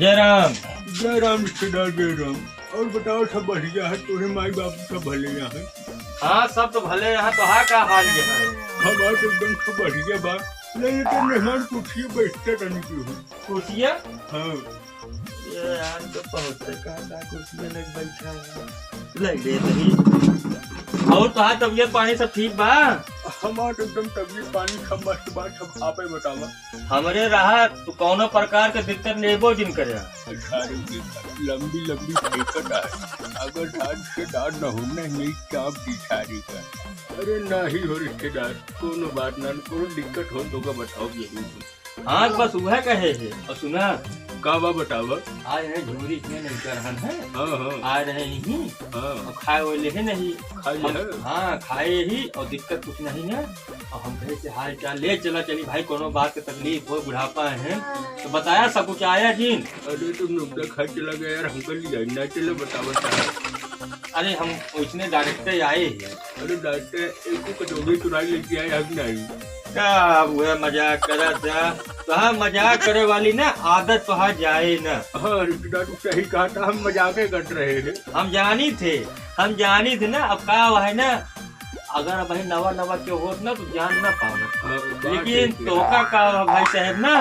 जय राम। जय राम रिश्तेदार जय राम। और बताओ सब बढ़िया है? तुम्हें माई बाप सब भले यहाँ है? हाँ सब तो भले यहाँ। तो हाँ का हाल ये है? हमारे तो एकदम सब बढ़िया बा। लेकिन मेहमान कुर्सी बैठते रहने की हो। कुर्सिया? हाँ ये यार तो पहुँचते कहाँ कुर्सिया लग बैठा है लग दे नहीं। और तो हाँ तबियत पानी सब ठीक बा? हमारे एकदम तबियत पानी सब मस्त बा। सब आपे बतावा। हमरे रहा तो कौनो प्रकार के दिक्कत लेबो जिन करे। सारे लंबी लंबी दिक्कत है। अगर धान से दार न होना यही चाप दी सारी का। अरे नहीं हो रिश्तेदार, कोनो बात ना, कोनो दिक्कत हो तो का बताओ जरूर। हाँ बस वह कहे है। और सुना का बा बतावा। आज है झूरी इसमें नहीं कर रहन है। हाँ हाँ आ रहे नहीं हाँ और खाए वाले है नहीं। खाई है। हाँ खाए ही और दिक्कत कुछ नहीं है। और हम कहे से हाल चाल ले चला चली भाई, कोनो बात की तकलीफ हो बुढ़ापा है तो बताया सब कुछ आया जिन। अरे तुम नुकता खा चला गया यार, हमको लिया ना चले बतावा। अरे हम उसने डायरेक्ट आए हैं। अरे डॉक्टर एक कटोरी चुराई लेके आए हम नहीं। क्या हुआ मजाक करा था? तो हाँ मजाक करे वाली ना आदत तो हाँ जाए ना। हाँ रिश्तेदार सही कहा था, हम मजाके कर रहे हैं। हम जानी थे ना। अब का हुआ है ना, अगर भाई नवा नवा क्यों होत ना तो जान ना पाओ। लेकिन तोका का भाई साहब ना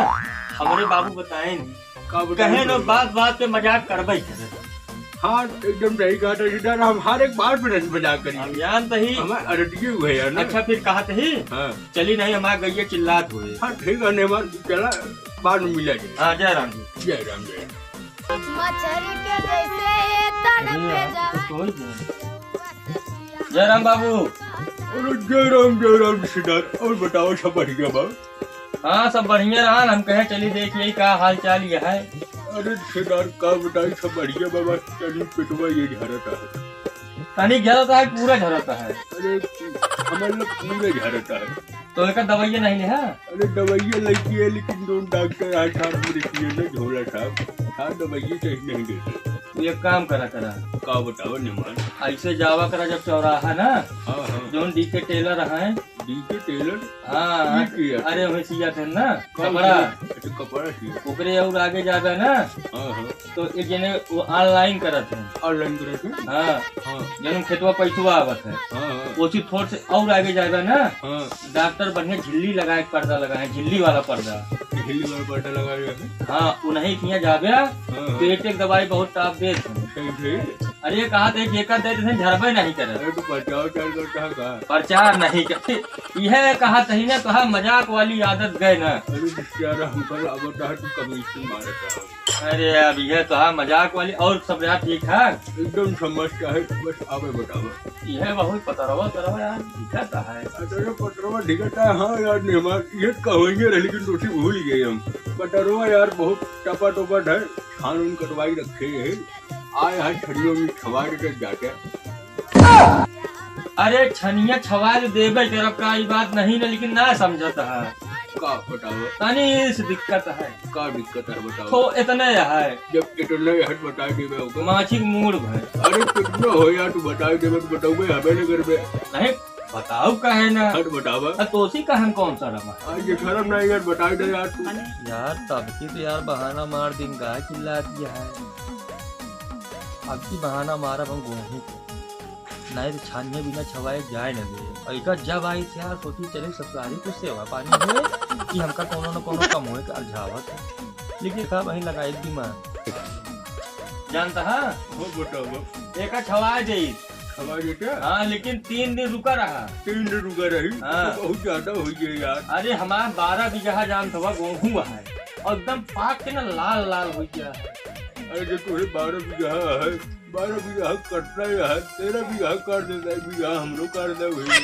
हमारे बाबू बताए कहे ना बात बात पे मजाक करबे करे। हाँ एकदम सही कहा था रिश्तेदार, हम हर एक बात पे मजाक करिए। हम जानते ही हमारे अरटिए हुए यार ना। अच्छा फिर कहा ही हाँ चली नहीं हमारे गैया चिल्लात हुए। हाँ ठीक है नेमान, चला बाद में मिला जाए। हाँ जय राम जी। जय राम जय राम। मच्छर के जैसे तड़प जय राम बाबू। अरे जय राम रिश्तेदार। और बताओ सब बढ़िया बा? हाँ सब बढ़िया रहा। हम कहे चली देखिए का हाल चाल ये है। अरे रिश्तेदार का बताई सब बढ़िया बाबा। चली पिटवा ये झरता है। तनिक झरता है पूरा झरता है। अरे हमारे लोग पूरे झरता है। तो एक दवाइया नहीं ले। हाँ अरे दवाइयाँ लगी है लेकिन दो डॉक्टर आज साहब मेरे झोला साहब हाँ दवाइयाँ सही नहीं देते। तू एक काम करा का बताओ निमान। ऐसे जावा करा जब चौराहा ना हाँ हाँ जो डी के टेलर है। D K Taylor. हाँ ये किया? अरे वही सिया थे ना कौन कपड़ा। अच्छा कपड़ा सिया। ओकरे और आगे जावे ना हाँ हाँ तो एक जने वो ऑनलाइन करत है। ऑनलाइन करे थे। हाँ हाँ जन खेतवा पैसवा आवत है। हाँ हाँ वो चीज थोड़ से और आगे जावे ना हाँ डॉक्टर बढ़िया झिल्ली लगाए पर्दा लगाए, झिल्ली वाला पर्दा। हिली वाला पर्दा लगा रहे हैं। हाँ उन्हीं किया जावे हाँ पेट एक दवाई बहुत टाप दे। सही सही। अरे कहा थे जेका दे झरबे नहीं करे। अरे तो बचाओ चार करता है का। प्रचार नहीं करते। यह कहा सही ना कहा मजाक वाली आदत गए ना। अरे रिश्तेदार हम कल अब बताया तू कमीशन मारा था। अरे अब यह तो हाँ मजाक वाली। और सब यार ठीक ठाक? एकदम समझता है बस आवे बताओ। यह बहुत पतरवा तरवा यार दिखता है। अरे पटरवा दिखता है। हाँ यार निमान ये कहेंगे रहे लेकिन रोटी भूल गए हम। पटरवा यार बहुत टपा टपट है। खान उन कटवाई रखे है। आए यहाँ छड़ियों में छवा के जाके। अरे छनिया छवा देवे तरफ का ये बात नहीं ना, लेकिन ना समझता है। का बताओ तनी से दिक्कत है। का दिक्कत है बताओ। तो इतने है जब कितने हट बता देवे होगा। माछी मूड है। अरे कितना हो यार तू बता देवे तो बताओगे हमें नहीं करबे। नहीं बताओ कहे ना हट बतावा। तो उसी कहन कौन सा रहा आज ये शर्म नहीं यार बता दे यार तू। यार तब की तो यार बहाना मार दिन का चिल्ला दिया है। अब की बहाना मारा हम गोही नहीं तो छानिए बिना छवाए जाए न दे। और एक जब आई थी यार सोची चले ससुराली कुछ सेवा पानी हुए कि हमका कोनो न कोनो कम हुए का अलझावत है। लेकिन कहा वही लगा एक दिमाग जानता है हो बतावा। एक छवा जाई हवा देते। हाँ लेकिन 3 दिन रुका रहा। 3 दिन रुका रही। हाँ। तो बहुत ज्यादा हो गया यार। अरे हमारा 12 बीघा जान था गेहूँ है और एकदम पाक के ना लाल लाल हो गया है। अरे जो तुम्हें 12 बीघा है 12 बीघा कटना है 13 बीघा कर देता है। बीघा हम लोग कर दे वही।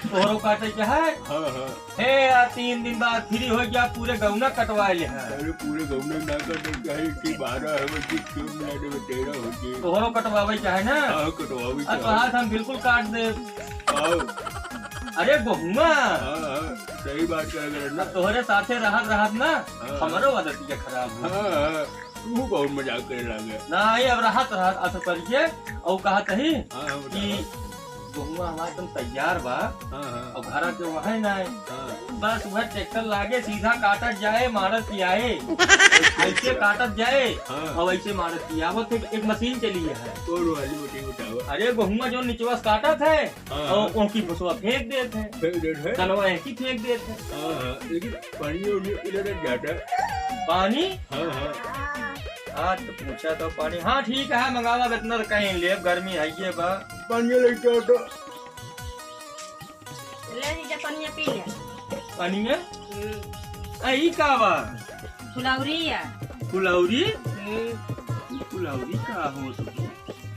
तोहरो काटे क्या है? हाँ हाँ। हे यार 3 दिन बाद फ्री हो गया पूरे गौना कटवाए ले है। अरे पूरे गाँव में ना कर दे चाहे कि 12 है बच्ची क्यों मिला दे 13 हो गए। तोहरो कटवावे चाहे ना। हाँ कटवावी तो हाथ हम बिल्कुल काट दे। हाँ अरे बहुआ हाँ सही बात कर ना। तोहरे साथे रहत रहत ना हाँ। हमारो आदत खराब हो। हाँ तू बहुत मजाक करे लगे। ना अब रहत रहत अस करिए और कहा तही हाँ कि बहुआ हमारा एकदम तैयार बा हाँ हाँ और घर के वहाँ ना है हाँ बस वह ट्रैक्टर लागे सीधा काटत जाए मारत पियाए ऐसे काटत जाए हाँ। और ऐसे मारत पियावत एक मशीन चली है। कौन वाली मोटी उठावा अरे बहुआ जो निचवा काटत है हाँ। और उनकी फसवा फेंक देते हैं, फेंक देते हैं। कनवा ऐसी फेंक देते हैं। हाँ हाँ लेकिन पानी उधर जाता है। पानी हाँ हाँ हाँ तो पूछा तो पानी हाँ ठीक है मंगावा इतना कहीं ले गर्मी है ये बा पानी लेके तो ले लीजिए पानी पी ले। पानी में आई का बा फुलौरी है। फुलौरी फुलौरी का हो तो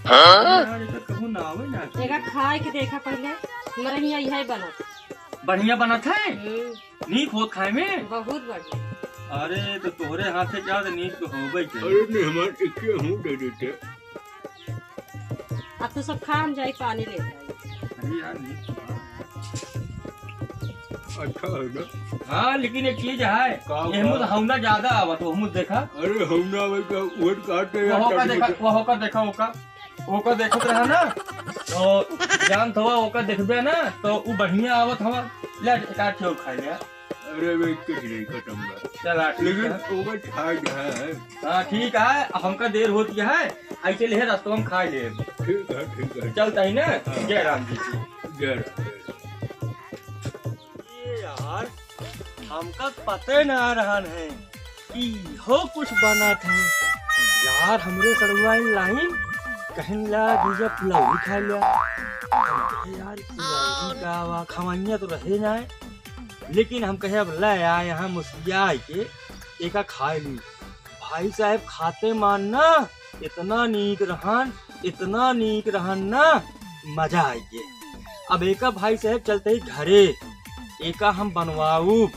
यार ये तो कहूँ ना आवे ना एका खाए के देखा पहले हमारे यहाँ यही बना बढ़िया बनत है नीक होत खाए में। बहुत बढ़िया। अरे तो तोहरे हाथ से क्या नीक तो होबे अरे नहीं हमारे इक्के हूँ दे देते। अब तो सब खा हम जाए पानी ले जाए। अरे यार नीक अच्छा है ना। हाँ लेकिन एक चीज है ये मुझ हमना ज्यादा आवत हो मुझ देखा अरे हम ना भाई का वोट काटे वो होका देखा ओका देखत रहा ना तो जान थवा ओका देखबे ना तो वो बढ़िया आवत हवा ले एक आठ और खा लिया। अरे भाई कुछ नहीं खत्म बा चला लेकिन ठीक है ओवर छाट है। हाँ ठीक है अब हमका देर होती है ऐसे ले रास्ते हम खा ले ठीक है चलता ही ना जय राम जी की। जय ये यार हमका पता ना आ रहा है कि हो कुछ बना था यार हमरे सड़ुआ लाइन कहीं ला दूजा फुलौरी खा लिया यार फुलौरी का वा खवाइया तो रहे ना लेकिन हम कहे अब ले आया यहाँ मुस्लिया के एका खाए ली भाई साहब खाते मानना इतना नीक रहन ना मजा आइए। अब एका भाई साहब चलते ही घरे एका हम बनवाऊ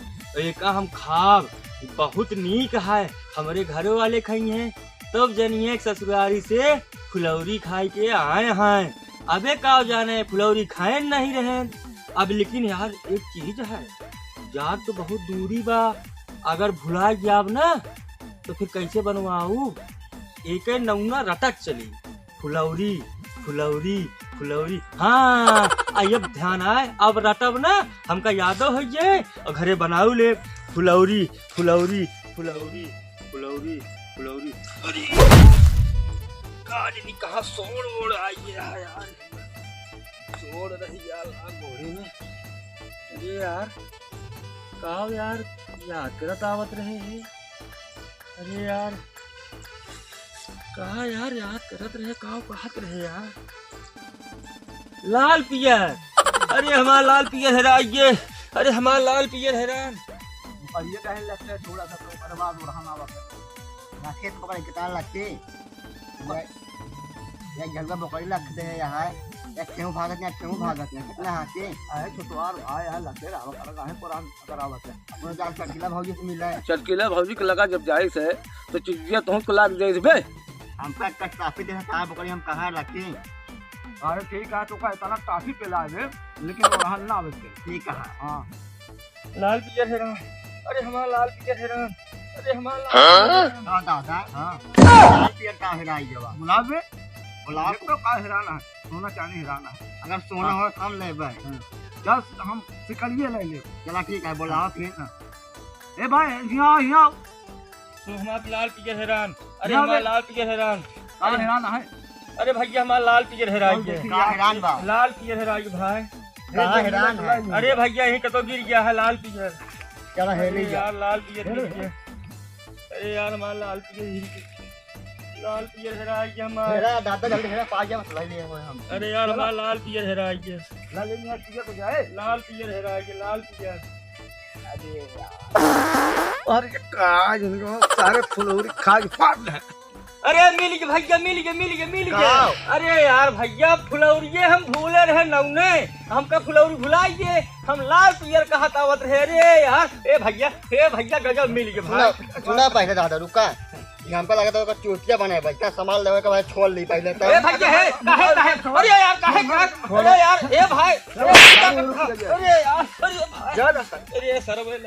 एका हम खाब बहुत नीक है हमारे घरों वाले खाई हैं तब जनिए ससुरारी से फुलौरी खाई के आए हैं। अबे का जाने फुलौरी खाए नहीं रहे। अब लेकिन यार एक चीज है यार तो बहुत दूरी बा अगर भुला जाब ना तो फिर कैसे बनवाऊ एक नौना रटक चली फुलौरी फुलौरी फुलौरी। हाँ अब ध्यान आए अब रटब ना हमका यादव हो जाए और घरे बनाऊ ले फुलौरी फुलौरी फुलौरी फुलौरी फुलौरी। अरे गाड़ी कहाँ सोड़ ओड़ आई है यार सोड़ रही यार घोड़े में। अरे यार काव यार याद करत आवत रहे हैं। अरे यार कहा यार याद करत रहे काव कहत रहे यार लाल पियर। अरे हमारा लाल पियर हेराइए अरे हमारा लाल पियर हैरान ये कहे लगता है थोड़ा सा तो बर्बाद हो रहा ना खेत पकड़ कितना लगते या जलवा बकरी लगते हैं यहाँ या क्यों भागत हैं कितना हाथे आए छोटवार भाई है लगते रहा कर गाहे पुरान करावत है अपने जाल चटकीला भौजी से मिला है चटकीला भौजी के लगा जब जाए से तो चिड़िया तो को लाग जाए बे हम पे कट काफी देना कहा बकरी हम कहाँ रखते हैं। अरे ठीक है तो का इतना काफी पिला दे लेकिन वो रहन ना बचे ठीक है। हाँ लाल पियर हैरान अरे हमारा लाल पियर हैरान अरे हमारा हाँ दादा हाँ लाल पियर का हिराई जवाब गुलाब तो का हिराना है सोना चांदी हिराना है अगर सोना हो कम ले भाई चल हम सिकड़िए ले ले चला ठीक है बुलाओ फिर ए भाई यहाँ तो हमारा लाल पियर हैरान अरे हमारा लाल पियर हैरान अरे हिराना है अरे भैया हमारा लाल पियर हैरान का हिरान बा लाल पियर हैरान भाई कहाँ हिरान है अरे भैया यही कतो गिर गया है लाल पियर चला हेली जा यार लाल पियर गिर गया। अरे यार हमारा लाल पियर हैरान हमारा मेरा दादा जल्दी मेरा पास जा मत ले लिए हम अरे यार हमारा लाल पियर हैरान ला ले लिया ठीक है तो जाए लाल पियर हैरान लाल पियर। अरे यार अरे काज इनको सारे फुलौरी खा के फाड़ दे। अरे मिल गया अरे यार भैया फुलौरिये हम भूले रहे नौने हमका फुलौरी भुलाइए हम लाल पियर का हतावत रहे। अरे यार ए भैया गजब मिल गया भाई। सुना पहले दादा रुका यहाँ पे लगा था चूतिया बने भाई क्या सामान लेवे का भाई छोड़ ली पहले तो ए भैया है काहे अरे यार काहे अरे यार ए भाई अरे यार अरे भाई अरे सरवे